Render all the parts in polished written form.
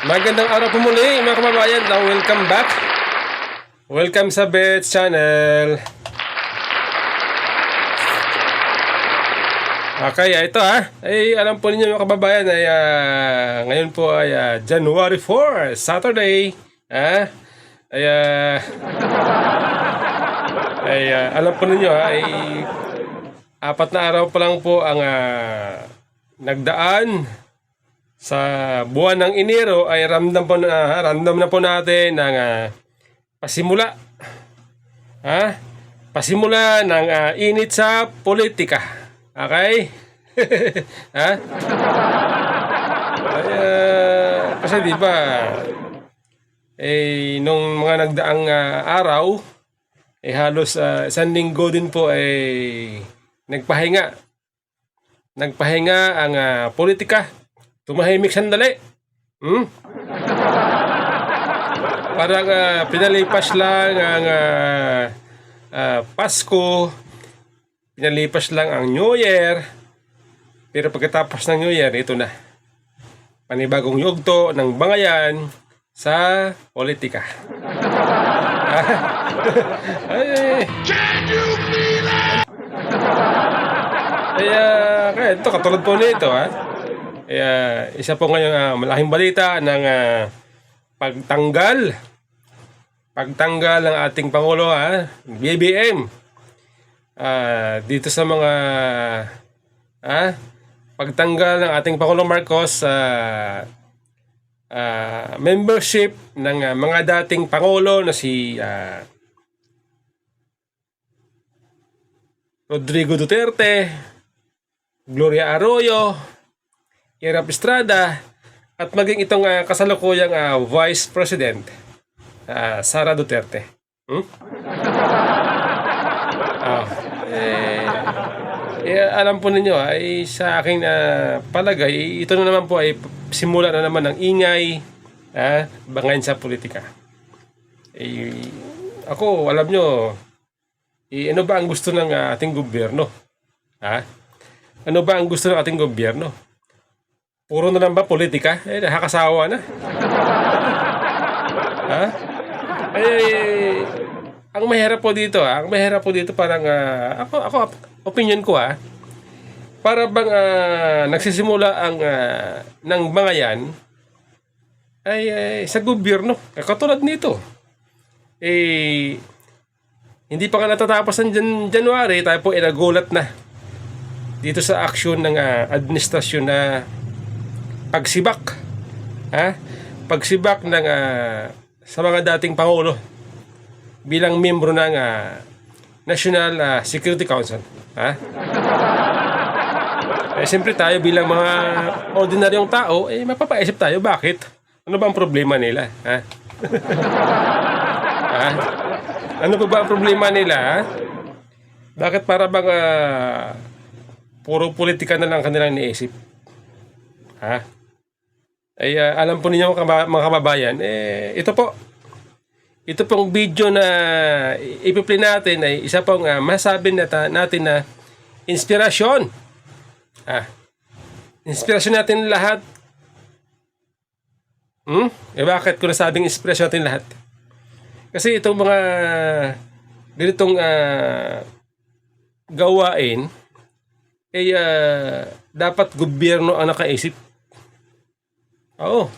Magandang araw po muli mga kababayan. Welcome back. Welcome sa Bets Channel. Okay, ito ay alam po ninyo mga kababayan ay ngayon po ay January 4, Saturday. Alam po ninyo ay 4 na araw pa lang po ang nagdaan sa buwan ng Enero ay ramdam na po natin ang pasimula ng init sa politika. Okay? Kasi di ba nung mga nagdaang araw halos isang linggo din po nagpahinga ang politika. Tumahimik sandali. Parang pinalipas lang ang Pasko, pinalipas lang ang New Year. Pero pagkatapos ng New Year, ito na. Panibagong yugto ng bangayan sa politika. Can you feel it? Kaya ito, katulad po nito isa po ngayong malaking balita ng pagtanggal ng ating Pangulo, BBM, dito sa mga pagtanggal ng ating Pangulo Marcos membership ng mga dating Pangulo na si Rodrigo Duterte, Gloria Arroyo, Irap Estrada, at maging itong kasalukuyang Vice President, Sara Duterte. Alam po ninyo, sa aking palagay, ito na naman po ay simula na naman ng ingay, bangayan sa politika. Ako, alam nyo, ano ba ang gusto ng ating gobyerno? Ano ba ang gusto ng ating gobyerno? Puro na lang ba politika? Nakakasawa na. Ang mahirap po dito, parang ako opinion ko, para bang nagsisimula ang ng mga yan sa gobyerno. Katulad nito. Hindi pa nga natatapos ng January, tayo po nagulat na dito sa aksyon ng administrasyon na pagsibak ng sa mga dating Pangulo bilang miyembro ng National Security Council. Siyempre tayo bilang mga ordinaryong tao, mapapaisip tayo, bakit? Ano ba ang problema nila? Ano ba ang problema nila? Bakit para bang puro politika na lang kanilang iniisip? Alam po ninyo mga kababayan, ito pong video na ipi-play natin ay isa pong masabi natin na inspirasyon. Inspirasyon natin lahat. Bakit ko nasabing inspirasyon natin lahat? Kasi itong mga ganitong gawain dapat gobyerno ang nakaisip. Oo.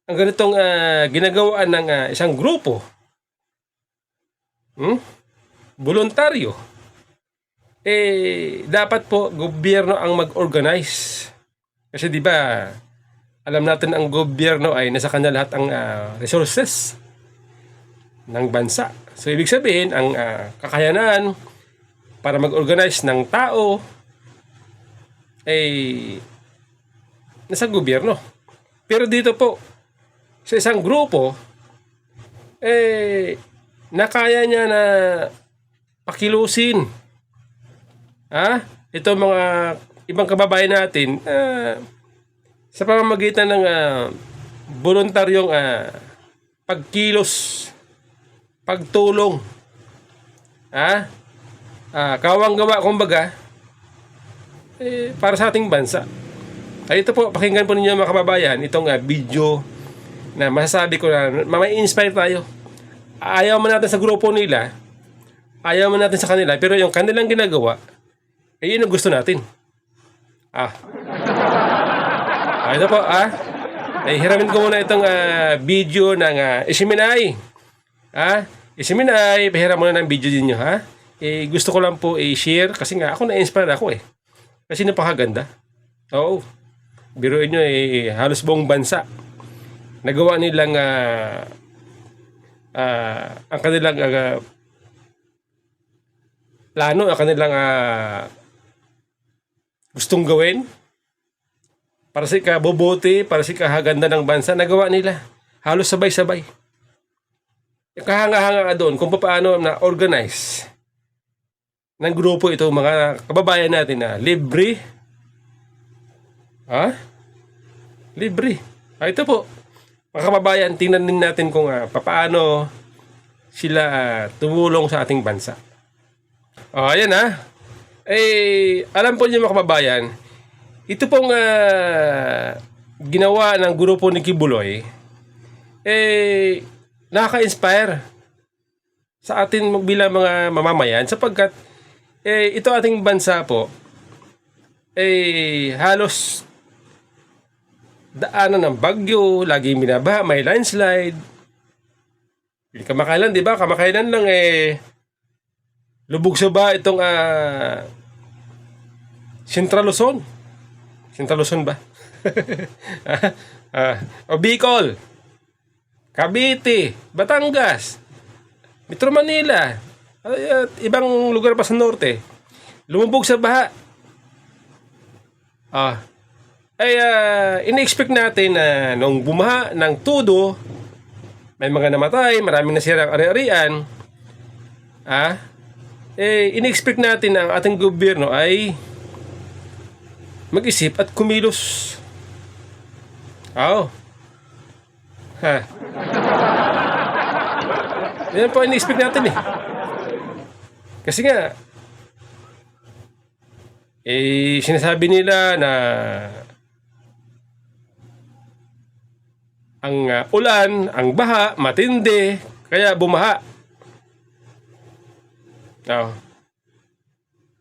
Ang ganitong ginagawa ng isang grupo, voluntaryo, dapat po gobyerno ang mag-organize. Kasi di ba, alam natin ang gobyerno ay nasa kanya lahat ang resources ng bansa. So ibig sabihin, ang kakayanan para mag-organize ng tao nasa gobyerno. Pero dito po, sa isang grupo, nakaya niya na pakilusin. Ito mga ibang kababayan natin, sa pamamagitan ng voluntaryong pagkilos, pagtulong. Kawang gawa, kumbaga, para sa ating bansa. Ay, ito po, pakinggan po ninyo mga kababayan, itong video na masasabi ko na may inspire tayo. Ayaw man natin sa grupo nila, ayaw man natin sa kanila, pero yung kanilang ginagawa, ay yun ang gusto natin. Ito po, ay hiramin ko muna itong video ng Isiminay. Isiminay, pahiram muna ng video din nyo, ha? Gusto ko lang po i-share kasi nga ako na-inspire ako eh. Kasi napakaganda. Oo. Biruin nyo halos buong bansa. Nagawa nilang ang kanilang plano, ang kanilang gustong gawin para sa ikabubuti, para sa ikahaganda ng bansa, nagawa nila. Halos sabay-sabay. Kahanga-hanga doon kung paano na-organize ng grupo ito, mga kababayan natin na libre. Libre. Ito po, mga kababayan, tingnan din natin kung paano sila tumulong sa ating bansa. Ayan alam po niyo mga kababayan, ito pong ginawa ng grupo ni Kibuloy, nakaka-inspire sa atin bilang mga mamamayan sapagkat ito ating bansa po halos daanan ng bagyo, laging binabaha, may landslide. Kamakailan, di ba? Kamakailan lang lubog sa ba itong Central Luzon? Central Luzon ba? O Bicol, Cavite, Batangas, Metro Manila, at ibang lugar pa sa norte, lumubog sa baha. Ini-expect natin na nung bumaha ng todo, may mga namatay, maraming nasirang ari-arian. Ini-expect natin na ang ating gobyerno ay mag-isip at kumilos. Yan po ini-expect natin Kasi nga sinasabi nila na ang ulan, ang baha, matindi, kaya bumaha.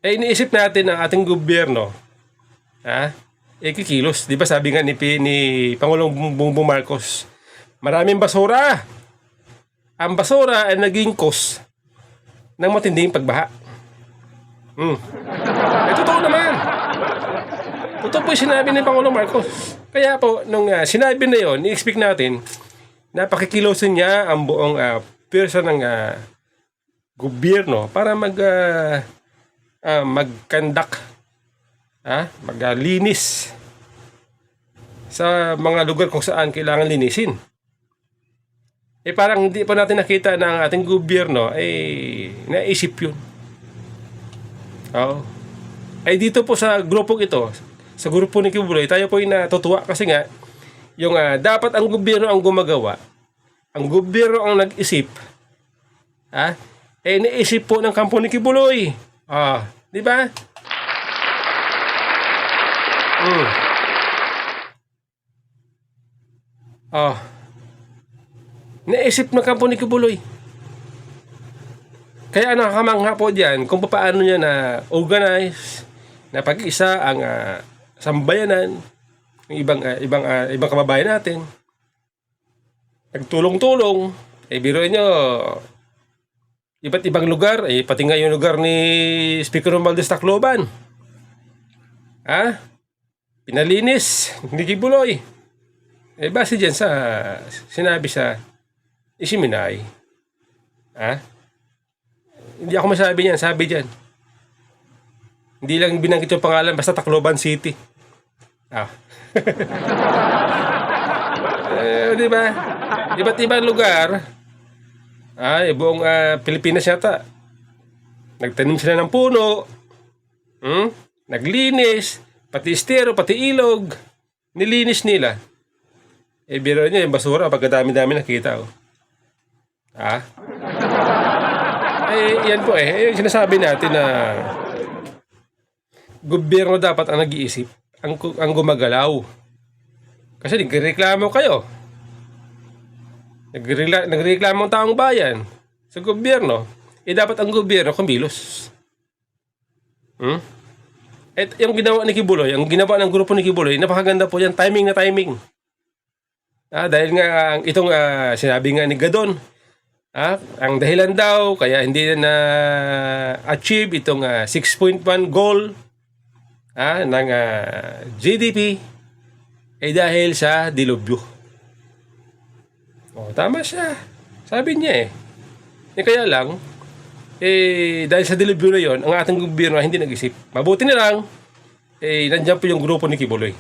Iniisip natin ang ating gobyerno, kikilos. Di ba sabi nga ni Pangulong Bongbong Marcos, maraming basura. Ang basura ay naging cause ng matinding pagbaha. Totoo naman. Totoo po yung sinabi ni Pangulong Marcos. Kaya po, nung sinabi na yun, i-expect natin na pakikilosin niya ang buong pwersa ng gobyerno para mag-conduct, maglinis sa mga lugar kung saan kailangan linisin. Parang hindi pa natin nakita na ang ating gobyerno naisip yun. Dito po sa grupong ito, sa grupo ni Kibuloy, tayo po ay natutuwa kasi nga yung dapat ang gobyerno ang gumagawa, ang gobyerno ang nag-isip, naisip po ng kampo ni Kibuloy. Di ba? Naisip ng kampo ni Kibuloy. Kaya nakakamangha po diyan kung paano niya na organize, na pag-isa ang sambayanan, ng ibang kababayan natin. Nagtulong-tulong. Biruin nyo, iba't ibang lugar, pati nga yung lugar ni Speaker Romualdez Tacloban. Pinalinis ni Kibuloy. Base dyan sa sinabi sa Isiminay. Hindi ako masabi niyan, sabi dyan. Hindi lang binanggit yung pangalan, basta Tacloban City. Diba? Iba't ibang lugar, buong Pilipinas yata. Nagtanim sila ng puno, naglinis, pati estero, pati ilog, nilinis nila. Biro nyo, yung basura, pagkadami-dami nakita. Yan po yung sinasabi natin na gobyerno dapat ang nag-iisip ang gumagalaw. Kasi nagreklamo kayo. Nagreklamo ang taong bayan sa gobyerno. Dapat ang gobyerno kumilos. At yung ginawa ni Kibuloy, ang ginawa ng grupo ni Kibuloy, napakaganda po yan. Timing na timing. Dahil nga itong sinabi nga ni Gadon, ang dahilan daw kaya hindi na achieve itong 6.1 goal ng GDP ay dahil sa dilubyo. Tama siya. Sabi niya kaya lang, dahil sa dilubyo na yon, ang ating gobyerno hindi nag-isip. Mabuti na lang, nandiyan po yung grupo ni Kibuloy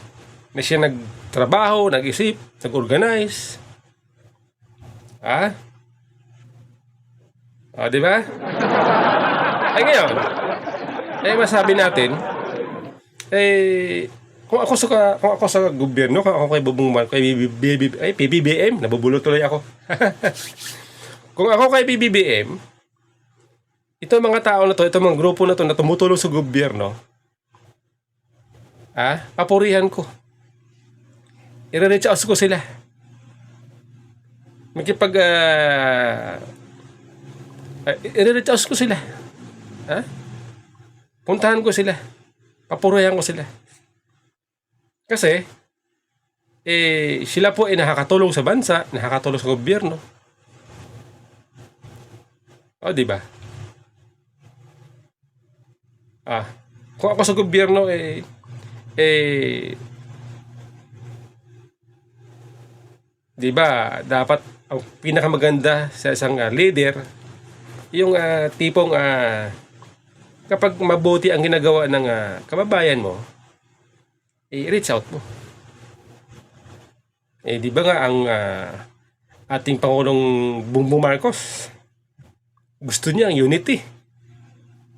na siya nagtrabaho, nag-isip, nag-organize. Di ba? Ngayon, masabi natin, kung ako sa gobyerno, kung ako kay Bubong PBBM, nabubulot tuloy ako. Kung ako kay PBBM, ito mga tao na to, ito mga grupo na to na tumutulong sa gobyerno, papurihan ko. I-reach out ko sila. I-reach out ko sila. Puntahan ko sila. Papurihan ko sila. Kasi, sila po ay nakakatulong sa bansa, nakakatulong sa gobyerno. Di ba? Kung ako sa gobyerno, di ba, dapat ang pinakamaganda sa isang leader, yung tipong kapag mabuti ang ginagawa ng kababayan mo, i-reach out mo. Di ba nga ang ating Pangulong Bongbong Marcos, gusto niya ang unity.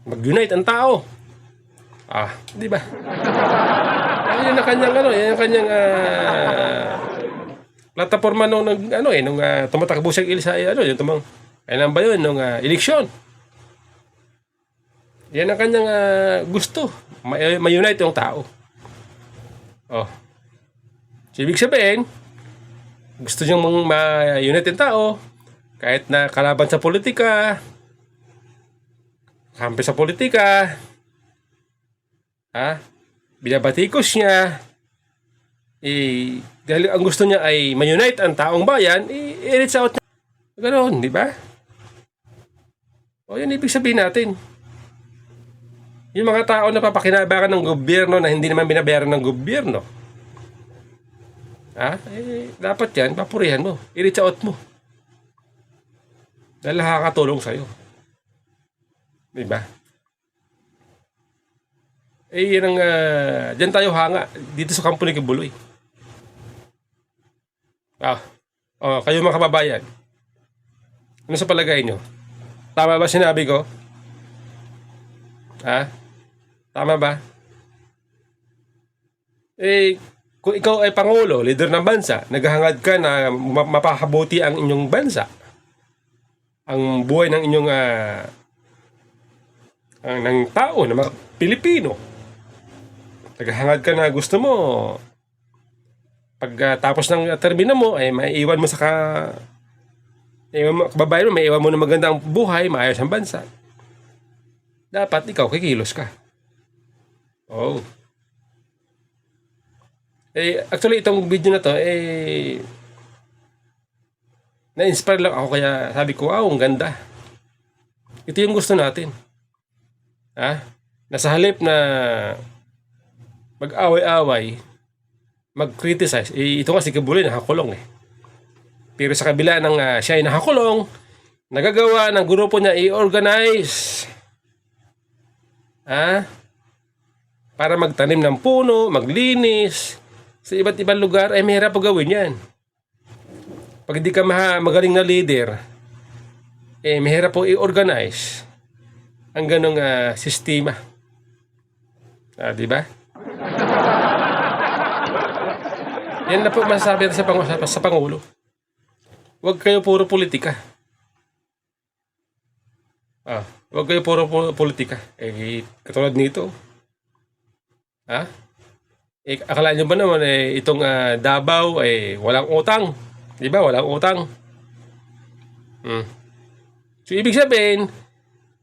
Mag-unite ang tao. Di ba? Yan ang kanyang yan ang kanyang plataforma nung tumatakbo siya yung tumang ba yun nung eleksyon. Yan ang kanyang gusto. May-unite yung tao. So, ibig sabihin, gusto niyang ma-unite yung tao kahit na kalaban sa politika, kampi sa politika, binabatikos niya, dahil ang gusto niya ay ma-unite ang taong bayan, i-reach out niya. Ganoon, di ba? Yan ibig sabihin natin. Yung mga tao na papakinabangan ng gobyerno na hindi naman binabayaran ng gobyerno, dapat yan, papurihan mo, i-reach out mo. Dahil nakakatulong sa'yo. Di ba? Yan ang, dyan tayo hanga, dito sa kampo ni Kibuloy. Kayo mga kababayan, ano sa palagay nyo? Tama ba sinabi ko? Tama ba? Kung ikaw ay Pangulo, leader ng bansa, naghahangad ka na mapahabuti ang inyong bansa, ang buhay ng inyong ng tao, ng mga Pilipino. Naghahangad ka na gusto mo, pagtapos ng termino mo, ay maiiwan mo sa kababayan mo, maiiwan mo na magandang buhay, maayos ang bansa. Dapat ikaw kikilos ka. Actually, itong video na to, na-inspire lang ako, kaya sabi ko, ang ganda. Ito yung gusto natin. Nasa halip na mag-away-away, mag-criticize, ito nga si Kibuloy nakakulong Pero sa kabila ng siya ay nakakulong, nagagawa ng grupo niya i-organize para magtanim ng puno, maglinis sa iba't ibang lugar, ay mahirap po gawin yan. Pag hindi ka magaling na leader, mahirap po i-organize ang ganong sistema. Di ba? Yan na po masasabi natin sa Pangulo. Huwag kayo puro politika. Huwag kayo puro politika. Katulad nito. Akala nyo ba naman itong Davao walang utang? Di ba? Walang utang. Hmm. So, ibig sabihin,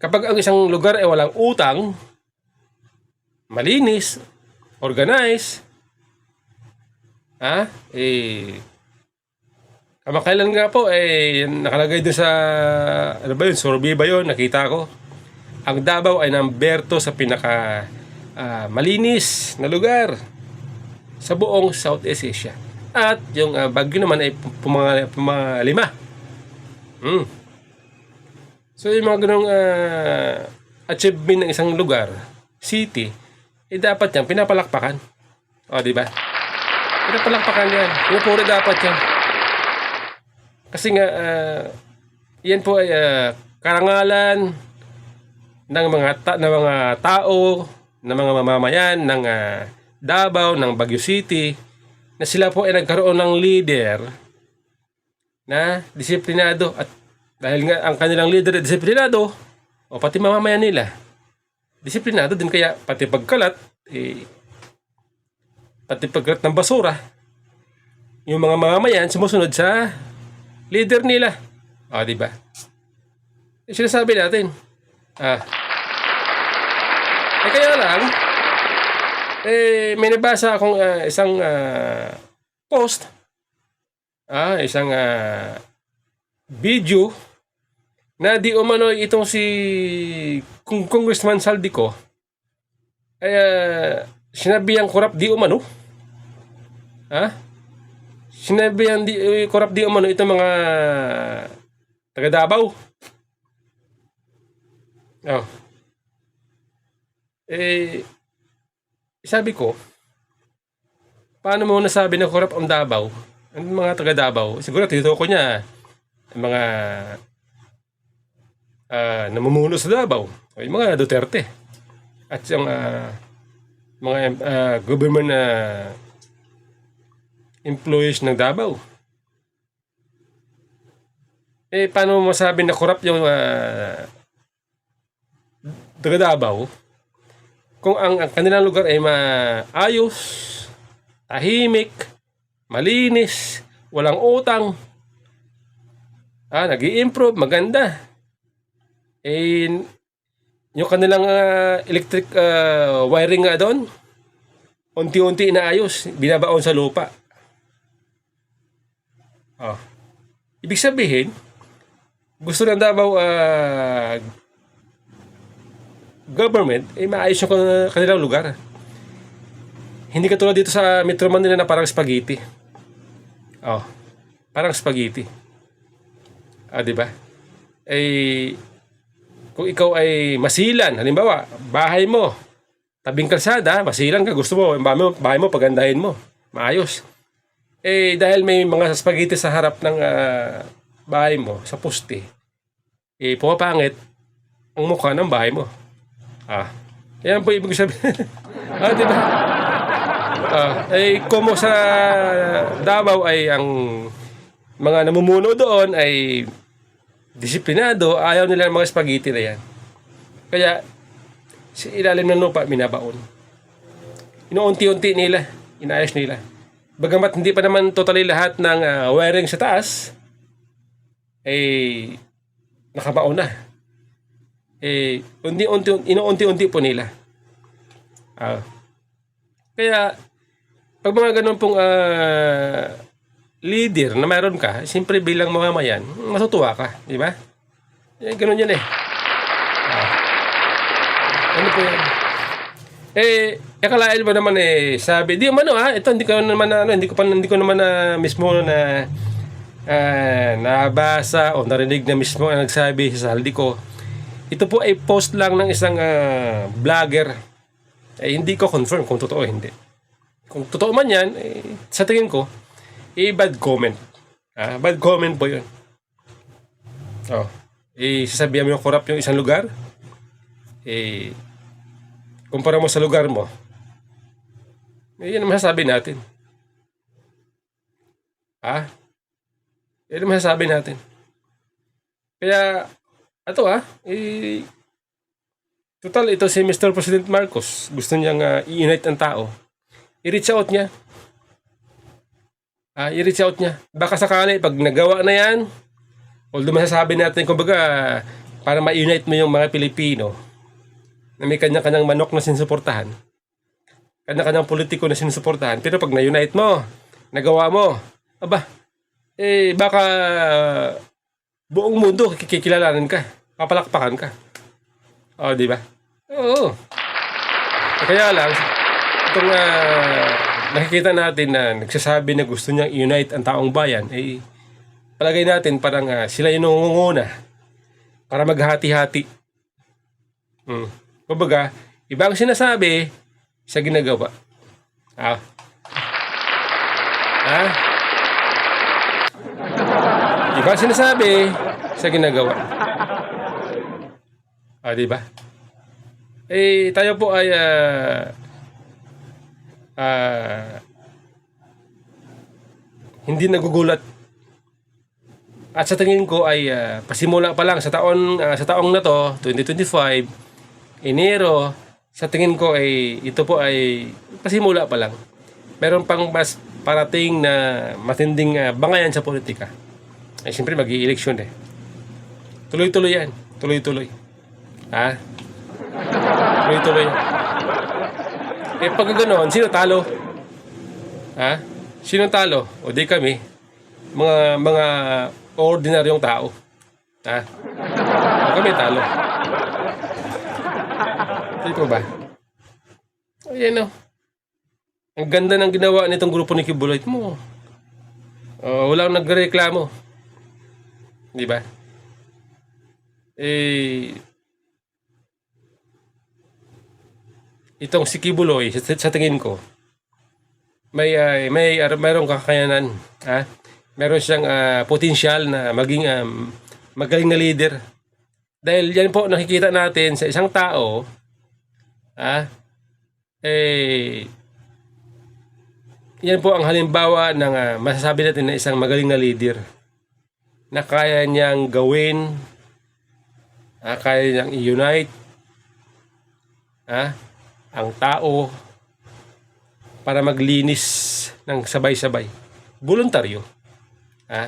kapag ang isang lugar ay walang utang, malinis, organized, kamakailan nga po, nakalagay doon sa, ano ba yun, survey ba yun, nakita ko. Ang Davao ay number 2 sa pinaka malinis na lugar sa buong Southeast Asia. At yung Baguio naman ay pumalima. So yung mga ganong achievement ng isang lugar, city, dapat yan pinapalakpakan. O, di ba? Pinapalakpakan yan. Pinupuri dapat yan. Kasi nga, yan po ay karangalan ng mga tao, ng mga mamamayan ng Davao, ng Baguio City, na sila po ay nagkaroon ng leader na disiplinado. At dahil nga ang kanilang leader ay disiplinado, o pati mamamayan nila, disiplinado din, kaya pati pagkalat ng basura, yung mga mamamayan sumusunod sa leader nila. O, di ba? Sinasabi natin. Kaya lang, may nabasa akong isang post, isang video na di umano itong si Congressman Saldico ay sinabihang korap di umano. Sinabihang korap di umano itong mga taga Davao. Sabi ko, paano mo nasabi na korap ang Davao? Ang mga taga Davao, siguro tinutukoy niya ang mga namumuno sa Davao, yung mga Duterte at yung mga government employees ng Davao. Paano mo masabi na korap yung taga Davao kung ang kanilang lugar ay maayos, tahimik, malinis, walang utang, nag-i-improve, maganda. Yung kanilang electric wiring nga doon, unti-unti inaayos, binabaon sa lupa. Ibig sabihin, gusto ng Davao government maayos yung kanilang lugar. Hindi katulad dito sa Metro Manila na parang spaghetti. Parang spaghetti. Di ba? Kung ikaw ay masilan, halimbawa, bahay mo, tabing kalsada, masilan ka, gusto mo, bahay mo, pagandahin mo, maayos. Dahil may mga spaghetti sa harap ng bahay mo, sa poste, pumapangit ang mukha ng bahay mo. Yan po ibig sabihin. Diba? Kung sa Davao ay ang mga namumuno doon ay disiplinado, ayaw nila ng mga spaghetti na yan. Kaya sa ilalim ng lupa, minabaon. Inuunti-unti nila, inayos nila. Bagamat hindi pa naman totally lahat ng wiring sa taas nakabaon na. Inuunti-unti po nila. Kaya pag mga ganun pong leader na mayroon ka, siyempre bilang mamamayan, matutuwa ka, di ba? Ganun yan ano po yan? Akalain mo naman sabi, di man ito hindi ko naman mismo na nabasa o narinig na mismo ang nagsabi sa Saldico. Ito po ay post lang ng isang vlogger. Hindi ko confirm kung totoo o hindi. Kung totoo man yan, sa tingin ko, bad comment. Bad comment po yun. Sasabihan mo yung korap yung isang lugar, kumpara mo sa lugar mo, yan ang masasabi natin. Yan ang masasabi natin. Kaya, total ito si Mr. President Marcos, gusto niyang i-unite ang tao. i-reach out niya. I-reach out niya. Baka sakali, pag nagawa na yan, although masasabi natin, kumbaga, para ma-unite mo yung mga Pilipino, na may kanya-kanyang manok na sinusuportahan, kanya-kanyang politiko na sinusuportahan, pero pag na-unite mo, nagawa mo, aba, baka buong mundo kikilalanin ka, papalakpakan ka. Di ba? Oo. Kaya lang, itong nakikita natin na nagsasabi na gusto niyang i-unite ang taong bayan, palagay natin parang sila yung nangunguna para maghati-hati. Kumbaga, iba ang sinasabi sa ginagawa. Iba ang sinasabi sa ginagawa. Di ba? Tayo po ay hindi nagugulat. At sa tingin ko ay pasimula pa lang sa taong na to, 2025, Enero, sa tingin ko ay ito po ay pasimula pa lang. Meron pang mas parating na matinding bangayan sa politika. Siyempre mag-i-eleksyon Tuloy-tuloy yan. Tuloy-tuloy. Tuloy-tuloy. Pag ganoon, sino talo? Sino talo? O di kami. Mga ordinaryong tao. O kami talo. Dito ba? Ayan o. Ang ganda ng ginawa nitong grupo ni Kibuloy mo. Walang nagreklamo. Di ba? Itong si Kibuloy, sa tingin ko, mayroong kakayanan. Meron siyang potensyal na maging magaling na leader. Dahil yan po nakikita natin sa isang tao, yan po ang halimbawa ng masasabi natin na isang magaling na leader na kaya niyang gawin, kaya niyang i-unite ang tao para maglinis ng sabay-sabay. Voluntaryo. Ayan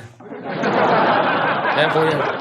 po yan.